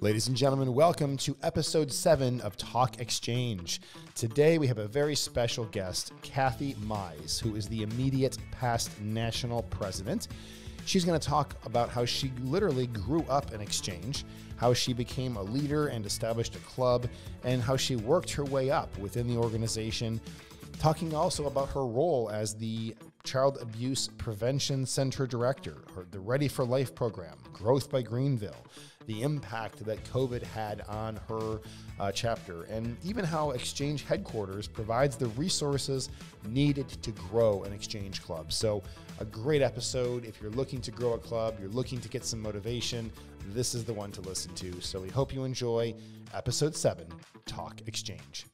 Ladies and gentlemen, welcome to episode 7 of Talk Exchange. Today we have a very special guest, Kathy Mize, who is the immediate past national president. She's going to talk about how she literally grew up in Exchange, how she became a leader and established a club, and how she worked her way up within the organization, talking also about her role as the Child Abuse Prevention Center Director, the Ready for Life program, Growth by Greenville, the impact that COVID had on her chapter, and even how Exchange headquarters provides the resources needed to grow an Exchange club. So a great episode. If you're looking to grow a club, you're looking to get some motivation, this is the one to listen to. So we hope you enjoy episode 7, Talk Exchange.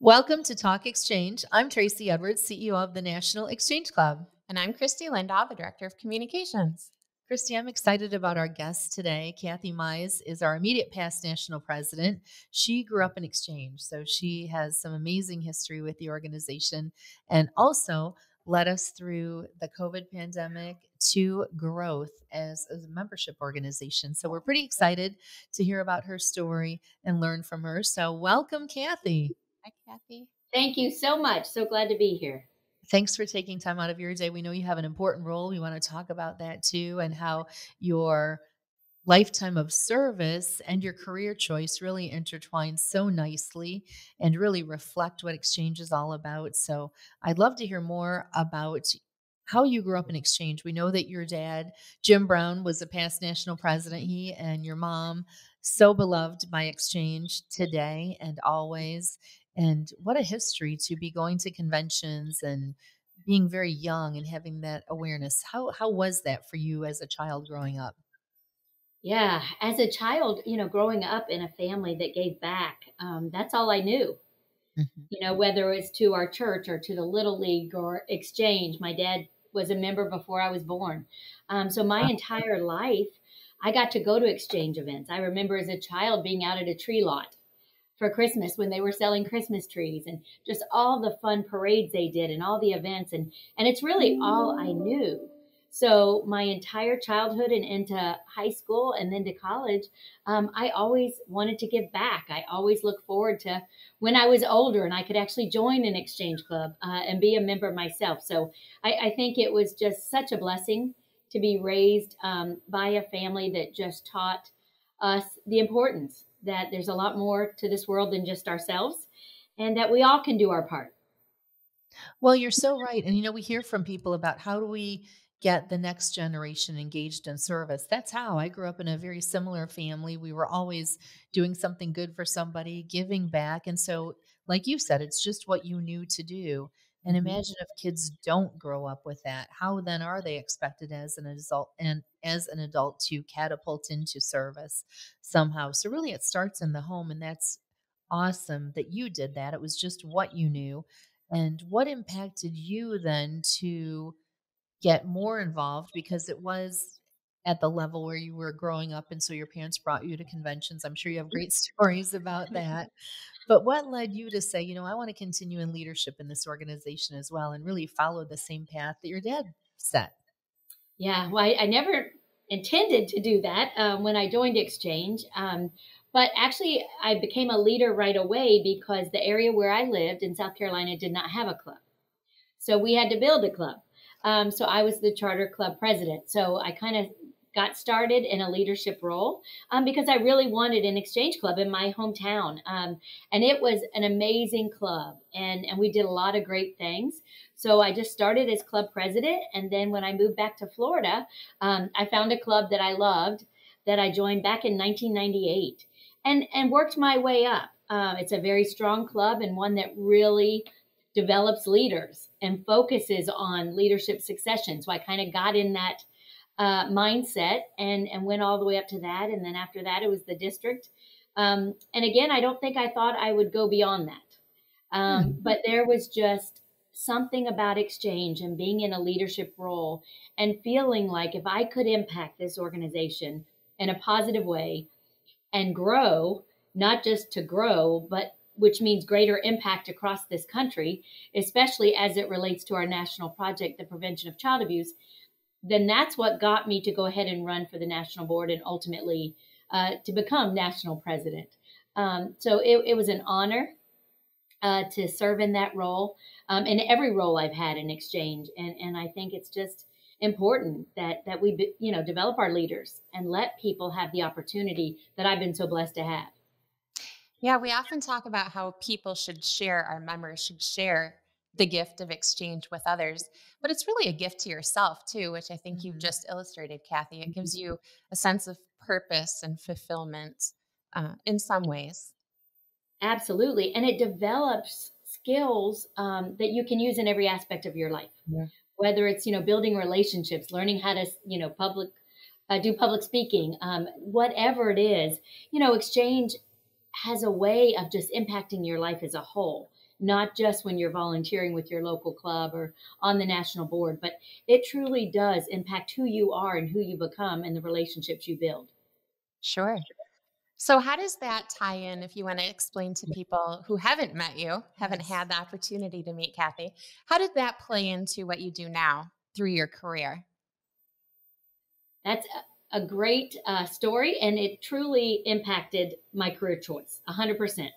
Welcome to Talk Exchange. I'm Tracy Edwards, CEO of the National Exchange Club. And I'm Christy Lindahl, the Director of Communications. Christy, I'm excited about our guest today. Kathy Mize is our immediate past national president. She grew up in Exchange, so she has some amazing history with the organization and also led us through the COVID pandemic to growth as a membership organization. So we're pretty excited to hear about her story and learn from her. So welcome, Kathy. Hi, Kathy. Thank you so much. So glad to be here. Thanks for taking time out of your day. We know you have an important role. We want to talk about that too, and how your lifetime of service and your career choice really intertwine so nicely and really reflect what Exchange is all about. So I'd love to hear more about how you grew up in Exchange. We know that your dad, Jim Brown, was a past national president. He and your mom, so beloved by Exchange today and always. And what a history to be going to conventions and being very young and having that awareness. How was that for you as a child growing up? Yeah, as a child, growing up in a family that gave back, that's all I knew. Mm-hmm. Whether it's to our church or to the Little League or Exchange. My dad was a member before I was born. So my entire life, I got to go to Exchange events. I remember as a child being out at a tree lot for Christmas when they were selling Christmas trees and just all the fun parades they did and all the events. And it's really all I knew. So my entire childhood and into high school and then to college, I always wanted to give back. I always looked forward to when I was older and I could actually join an Exchange club and be a member myself. So I think it was just such a blessing to be raised by a family that just taught us the importance that there's a lot more to this world than just ourselves and that we all can do our part. Well, you're so right. And, we hear from people about how do we get the next generation engaged in service. That's how I grew up in a very similar family. We were always doing something good for somebody, giving back. And so, like you said, it's just what you knew to do. And imagine if kids don't grow up with that. How then are they expected as an adult to catapult into service somehow? So really it starts in the home, and that's awesome that you did that. It was just what you knew. And what impacted you then to get more involved, because it was at the level where you were growing up and so your parents brought you to conventions. I'm sure you have great stories about that. But what led you to say, I want to continue in leadership in this organization as well and really follow the same path that your dad set? Yeah, well, I never intended to do that when I joined Exchange. But actually, I became a leader right away because the area where I lived in South Carolina did not have a club. So we had to build a club. So I was the charter club president. So I kind of got started in a leadership role because I really wanted an Exchange club in my hometown. And it was an amazing club. And we did a lot of great things. So I just started as club president. And then when I moved back to Florida, I found a club that I loved that I joined back in 1998 and worked my way up. It's a very strong club and one that really develops leaders and focuses on leadership succession. So I kind of got in that mindset and went all the way up to that. And then after that, it was the district. And again, I don't think I thought I would go beyond that. But there was just something about Exchange and being in a leadership role and feeling like if I could impact this organization in a positive way and grow, not just to grow, but which means greater impact across this country, especially as it relates to our national project, the prevention of child abuse, then that's what got me to go ahead and run for the national board and ultimately to become national president. So it was an honor to serve in that role, in every role I've had in Exchange. And I think it's just important that we, develop our leaders and let people have the opportunity that I've been so blessed to have. Yeah, we often talk about how people should share, our members should share the gift of exchange with others, but it's really a gift to yourself too, which I think you've just illustrated, Kathy. It gives you a sense of purpose and fulfillment in some ways. Absolutely. And it develops skills that you can use in every aspect of your life, whether it's, building relationships, learning how to, do public speaking, whatever it is, Exchange has a way of just impacting your life as a whole, not just when you're volunteering with your local club or on the national board, but it truly does impact who you are and who you become and the relationships you build. Sure. So how does that tie in, if you want to explain to people who haven't met you, haven't had the opportunity to meet Kathy, how did that play into what you do now through your career? That's a great story, and it truly impacted my career choice, 100%.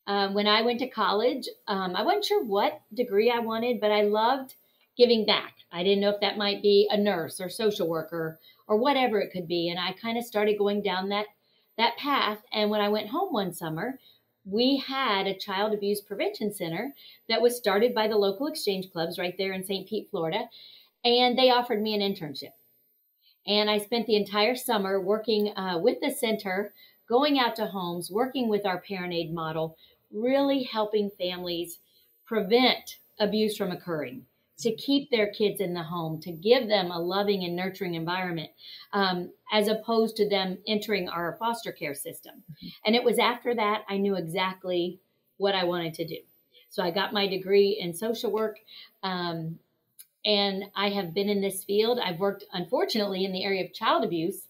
When I went to college, I wasn't sure what degree I wanted, but I loved giving back. I didn't know if that might be a nurse or social worker or whatever it could be. And I kind of started going down that path. And when I went home one summer, we had a child abuse prevention center that was started by the local exchange clubs right there in St. Pete, Florida. And they offered me an internship. And I spent the entire summer working with the center, going out to homes, working with our parent aid model, really helping families prevent abuse from occurring, to keep their kids in the home, to give them a loving and nurturing environment, as opposed to them entering our foster care system. And it was after that I knew exactly what I wanted to do. So I got my degree in social work, and I have been in this field. I've worked, unfortunately, in the area of child abuse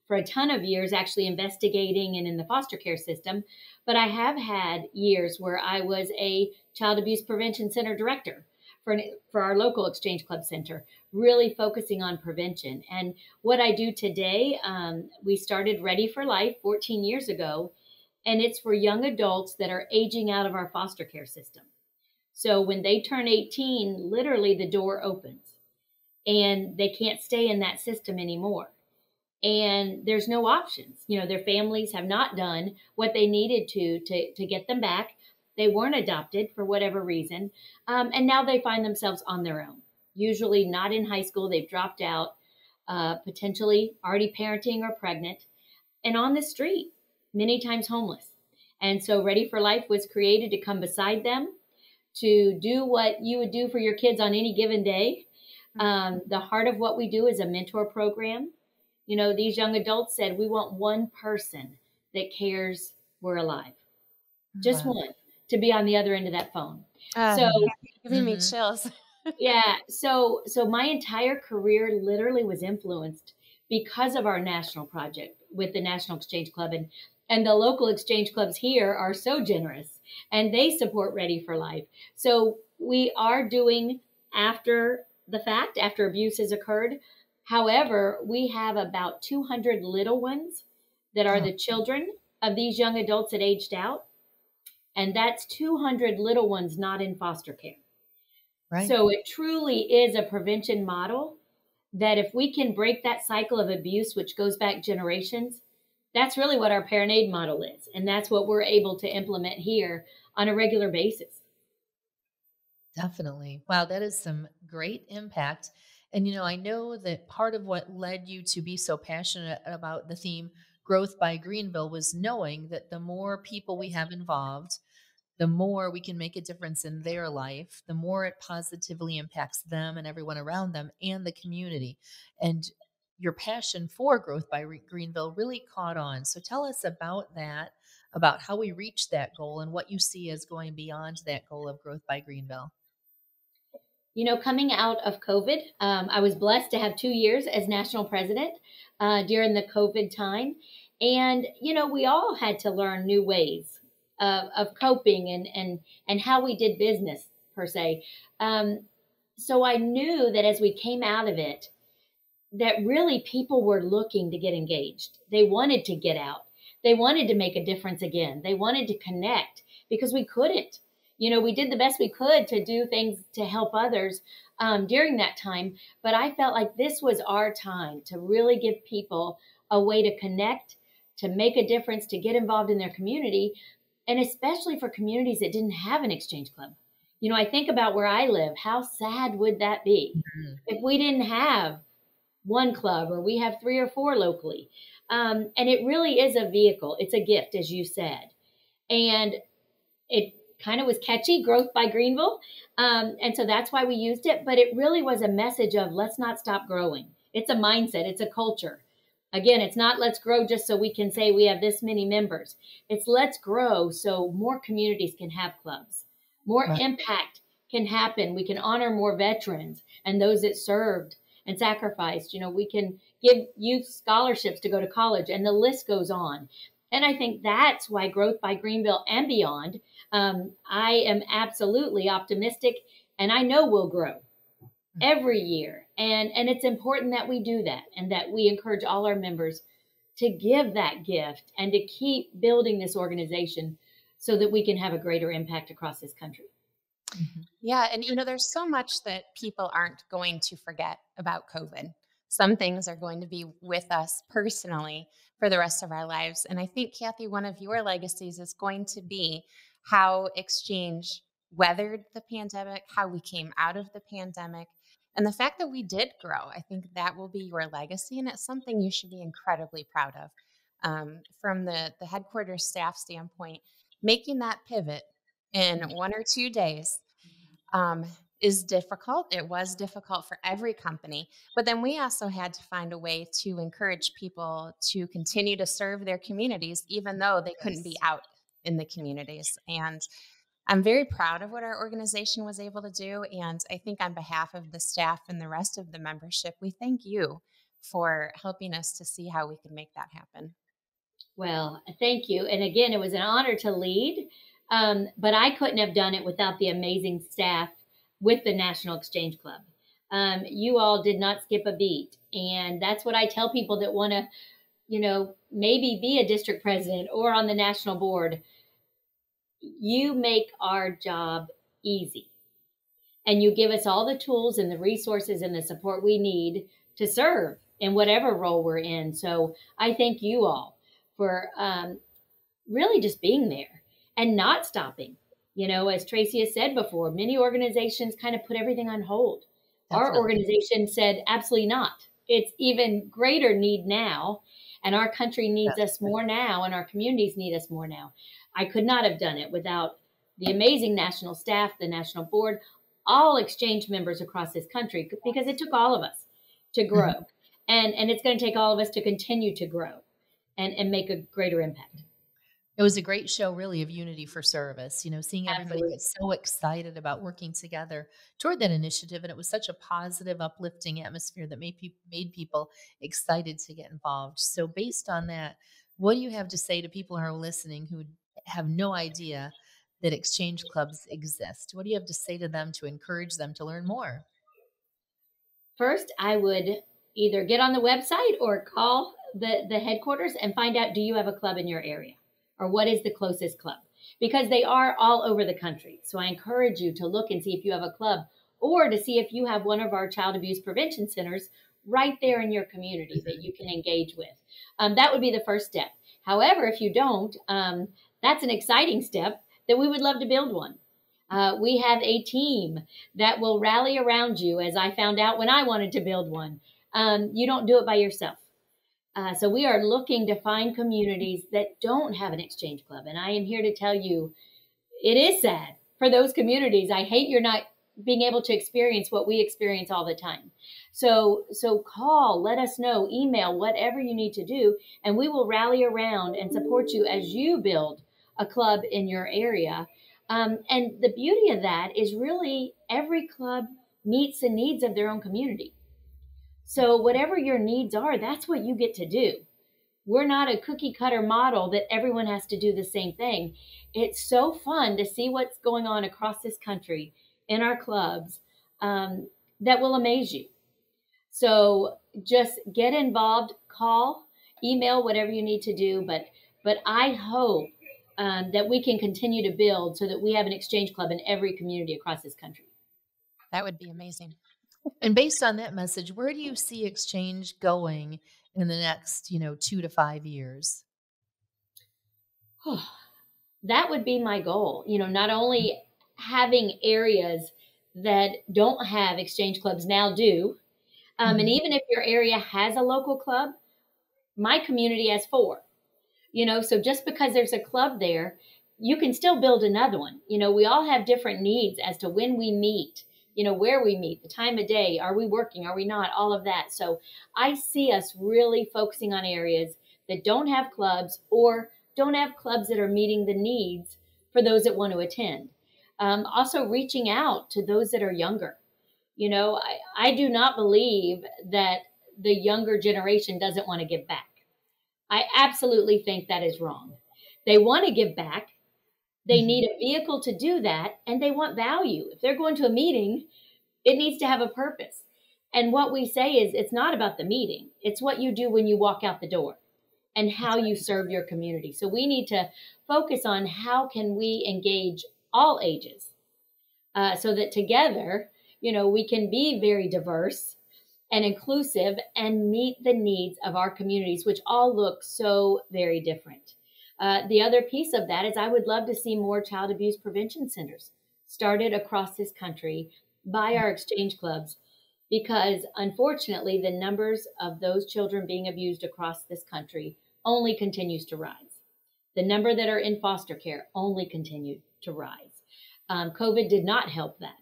for a ton of years, actually investigating and in the foster care system. But I have had years where I was a child abuse prevention center director for our local Exchange Club Center, really focusing on prevention. And what I do today, we started Ready for Life 14 years ago, and it's for young adults that are aging out of our foster care system. So when they turn 18, literally the door opens and they can't stay in that system anymore. And there's no options. Their families have not done what they needed to get them back. They weren't adopted for whatever reason. And now they find themselves on their own, usually not in high school. They've dropped out, potentially already parenting or pregnant, and on the street, many times homeless. And so Ready for Life was created to come beside them, to do what you would do for your kids on any given day. The heart of what we do is a mentor program. These young adults said, we want one person that cares we're alive. Just one to be on the other end of that phone. So giving me chills. Yeah. So my entire career literally was influenced because of our national project with the National Exchange Club, and the local exchange clubs here are so generous and they support Ready for Life. So we are doing after the fact, after abuse has occurred. However, we have about 200 little ones that are the children of these young adults that aged out. And that's 200 little ones not in foster care. Right. So it truly is a prevention model that if we can break that cycle of abuse, which goes back generations, that's really what our parent aid model is. And that's what we're able to implement here on a regular basis. Definitely. Wow, that is some great impact. And, I know that part of what led you to be so passionate about the theme Growth by Greenville was knowing that the more people we have involved, the more we can make a difference in their life, the more it positively impacts them and everyone around them and the community. And your passion for Growth by Greenville really caught on. So tell us about that, about how we reach that goal and what you see as going beyond that goal of Growth by Greenville. Coming out of COVID, I was blessed to have 2 years as national president during the COVID time. And, we all had to learn new ways of coping and how we did business per se. So I knew that as we came out of it, that really people were looking to get engaged. They wanted to get out. They wanted to make a difference again. They wanted to connect because we couldn't. We did the best we could to do things to help others during that time. But I felt like this was our time to really give people a way to connect, to make a difference, to get involved in their community, and especially for communities that didn't have an exchange club. I think about where I live. How sad would that be if we didn't have one club, or we have 3 or 4 locally? And it really is a vehicle. It's a gift, as you said. And it kind of was catchy, growth by Greenville. And so that's why we used it. But it really was a message of let's not stop growing. It's a mindset. It's a culture. Again, it's not let's grow just so we can say we have this many members. It's let's grow so more communities can have clubs. More impact can happen. We can honor more veterans and those that served and sacrificed. We can give youth scholarships to go to college, and the list goes on. And I think that's why growth by Greenville and beyond, I am absolutely optimistic, and I know we'll grow every year. And it's important that we do that, and that we encourage all our members to give that gift and to keep building this organization so that we can have a greater impact across this country. Yeah. And, there's so much that people aren't going to forget about COVID. Some things are going to be with us personally for the rest of our lives. And I think, Kathy, one of your legacies is going to be how Exchange weathered the pandemic, how we came out of the pandemic, and the fact that we did grow. I think that will be your legacy, and it's something you should be incredibly proud of. From the headquarters staff standpoint, making that pivot in 1 or 2 days is difficult. It was difficult for every company, but then we also had to find a way to encourage people to continue to serve their communities, even though they couldn't be out in the communities. And I'm very proud of what our organization was able to do. And I think on behalf of the staff and the rest of the membership, we thank you for helping us to see how we could make that happen. Well, thank you. And again, it was an honor to lead, but I couldn't have done it without the amazing staff with the National Exchange Club. You all did not skip a beat. And that's what I tell people that want to, maybe be a district president or on the national board. You make our job easy. And you give us all the tools and the resources and the support we need to serve in whatever role we're in. So I thank you all for really just being there and not stopping. As Tracy has said before, many organizations kind of put everything on hold. Our organization said, absolutely not. It's even greater need now. And our country needs us more now, and our communities need us more now. I could not have done it without the amazing national staff, the national board, all Exchange members across this country, because it took all of us to grow. And it's going to take all of us to continue to grow and make a greater impact. It was a great show, really, of unity for service, seeing everybody Absolutely. get so excited about working together toward that initiative. And it was such a positive, uplifting atmosphere that made people excited to get involved. So based on that, what do you have to say to people who are listening who have no idea that exchange clubs exist? What do you have to say to them to encourage them to learn more? First, I would either get on the website or call the headquarters and find out, do you have a club in your area? Or what is the closest club? Because they are all over the country. So I encourage you to look and see if you have a club, or to see if you have one of our child abuse prevention centers right there in your community that you can engage with. That would be the first step. However, if you don't, that's an exciting step that we would love to build one. We have a team that will rally around you, as I found out when I wanted to build one. You don't do it by yourself. So we are looking to find communities that don't have an exchange club. And I am here to tell you, it is sad for those communities. I hate you're not being able to experience what we experience all the time. So call, let us know, email, whatever you need to do, and we will rally around and support you as you build a club in your area. And the beauty of that is really every club meets the needs of their own community. So whatever your needs are, that's what you get to do. We're not a cookie cutter model that everyone has to do the same thing. It's so fun to see what's going on across this country in our clubs, that will amaze you. So just get involved, call, email, whatever you need to do. But I hope that we can continue to build so that we have an exchange club in every community across this country. That would be amazing. And based on that message, where do you see Exchange going in the next, 2 to 5 years? That would be my goal. Not only having areas that don't have exchange clubs now do, and even if your area has a local club, my community has 4. So just because there's a club there, you can still build another one. We all have different needs as to when we meet, where we meet, the time of day, are we working, are we not, all of that. So I see us really focusing on areas that don't have clubs or don't have clubs that are meeting the needs for those that want to attend. Also reaching out to those that are younger. I do not believe that the younger generation doesn't want to give back. I absolutely think that is wrong. They want to give back. They need a vehicle to do that, and they want value. If they're going to a meeting, it needs to have a purpose. And what we say is it's not about the meeting. It's what you do when you walk out the door and how you serve your community. So we need to focus on how can we engage all ages so that together, we can be very diverse and inclusive and meet the needs of our communities, which all look so very different. The other piece of that is I would love to see more child abuse prevention centers started across this country by our exchange clubs, because unfortunately, the numbers of those children being abused across this country only continues to rise. The number that are in foster care only continue to rise. COVID did not help that.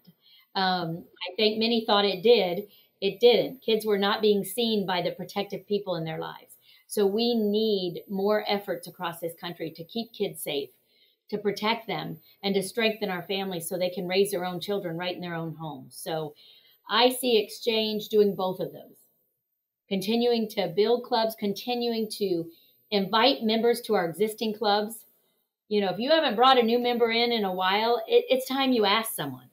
I think many thought it did. It didn't. Kids were not being seen by the protective people in their lives. So we need more efforts across this country to keep kids safe, to protect them, and to strengthen our families so they can raise their own children right in their own homes. So I see Exchange doing both of those, continuing to build clubs, continuing to invite members to our existing clubs. If you haven't brought a new member in a while, it's time you ask someone.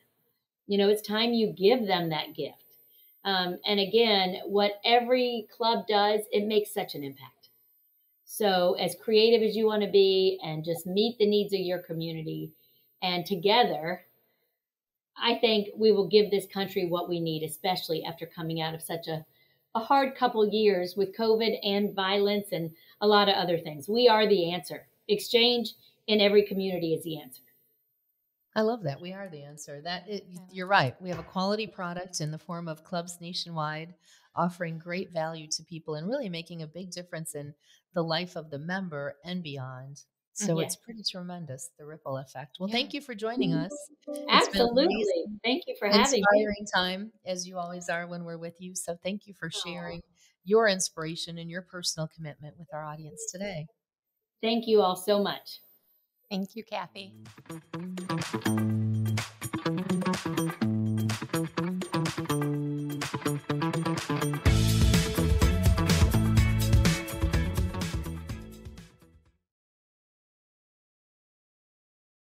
It's time you give them that gift. And again, what every club does, it makes such an impact. So as creative as you want to be and just meet the needs of your community, and together, I think we will give this country what we need, especially after coming out of such a hard couple years with COVID and violence and a lot of other things. We are the answer. Exchange in every community is the answer. I love that. We are the answer. You're right. We have a quality product in the form of clubs nationwide, offering great value to people and really making a big difference in the life of the member and beyond. So It's pretty tremendous, the ripple effect. Well, thank you for joining us. Absolutely. Thank you for having me. Inspiring time, as you always are when we're with you. So thank you for sharing your inspiration and your personal commitment with our audience today. Thank you all so much. Thank you, Kathy.